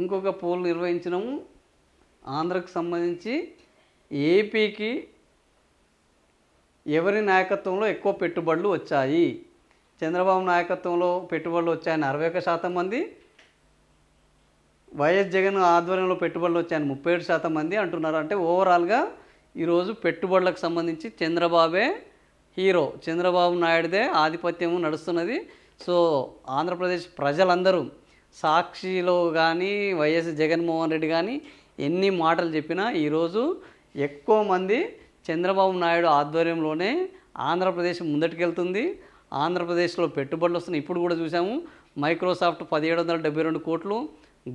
ఇంకొక పోల్ నిర్వహించినాము. ఆంధ్రకు సంబంధించి ఏపీకి ఎవరి నాయకత్వంలో ఎక్కువ పెట్టుబడులు వచ్చాయి? చంద్రబాబు నాయకత్వంలో పెట్టుబడులు వచ్చాయని 61% మంది, వైఎస్ జగన్ ఆధ్వర్యంలో పెట్టుబడులు వచ్చాయని 37% మంది అంటున్నారు. అంటే ఓవరాల్గా ఈరోజు పెట్టుబడులకు సంబంధించి చంద్రబాబే హీరో, చంద్రబాబు నాయుడుదే ఆధిపత్యం నడుస్తున్నది. సో ఆంధ్రప్రదేశ్ ప్రజలందరూ సాక్షిలో కానీ వైఎస్ జగన్మోహన్ రెడ్డి కానీ ఎన్ని మాటలు చెప్పినా ఈరోజు ఎక్కువ మంది చంద్రబాబు నాయుడు ఆధ్వర్యంలోనే ఆంధ్రప్రదేశ్ ముందటికెళ్తుంది. ఆంధ్రప్రదేశ్లో పెట్టుబడులు వస్తున్నాయి. ఇప్పుడు కూడా చూసాము, మైక్రోసాఫ్ట్ 1772 కోట్లు,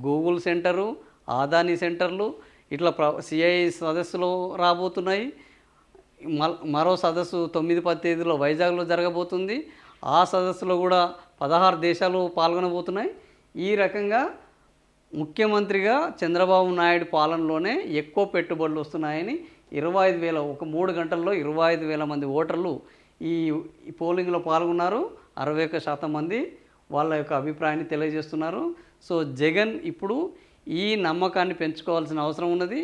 గూగుల్ సెంటరు, ఆదానీ సెంటర్లు, ఇట్లా సిఐ సదస్సులో రాబోతున్నాయి. మరో సదస్సు 9-10 తేదీలో వైజాగ్లో జరగబోతుంది. ఆ సదస్సులో కూడా 16 దేశాలు పాల్గొనబోతున్నాయి. ఈ రకంగా ముఖ్యమంత్రిగా చంద్రబాబు నాయుడు పాలనలోనే ఎక్కువ పెట్టుబడులు వస్తున్నాయని 25,000 ఒక 3 గంటల్లో 25,000 మంది ఓటర్లు ఈ పోలింగ్లో పాల్గొన్నారు. 61% మంది వాళ్ళ యొక్క అభిప్రాయాన్ని తెలియజేస్తున్నారు. సో జగన్ ఇప్పుడు ఈ నమ్మకాన్ని పెంచుకోవాల్సిన అవసరం ఉన్నది.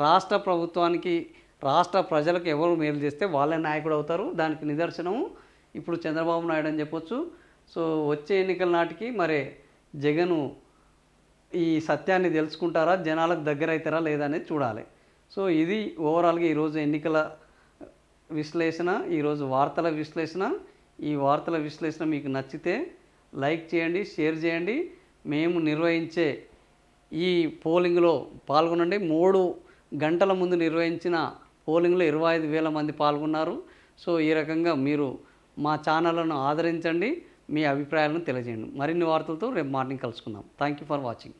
రాష్ట్ర ప్రభుత్వానికి, రాష్ట్ర ప్రజలకు ఎవరు మేలు చేస్తే వాళ్ళే నాయకుడు అవుతారు. దానికి నిదర్శనము ఇప్పుడు చంద్రబాబు నాయుడు అని చెప్పొచ్చు. సో వచ్చే ఎన్నికల నాటికి మరి జగను ఈ సత్యాన్ని తెలుసుకుంటారా, జనాలకు దగ్గర అవుతారా లేదా అనేది చూడాలి. సో ఇది ఓవరాల్గా ఈరోజు ఎన్నికల విశ్లేషణ, ఈరోజు వార్తల విశ్లేషణ. ఈ వార్తల విశ్లేషణ మీకు నచ్చితే లైక్ చేయండి, షేర్ చేయండి. మేము నిర్వహించే ఈ పోలింగ్లో పాల్గొనండి. 3 గంటల ముందు నిర్వహించిన పోలింగ్లో 25,000 మంది పాల్గొన్నారు. సో ఈ రకంగా మీరు మా ఛానళ్లను ఆదరించండి, మీ అభిప్రాయాలను తెలియజేయండి. మరిన్ని వార్తలతో రేపు మార్నింగ్ కలుసుకుందాం. Thank you for watching.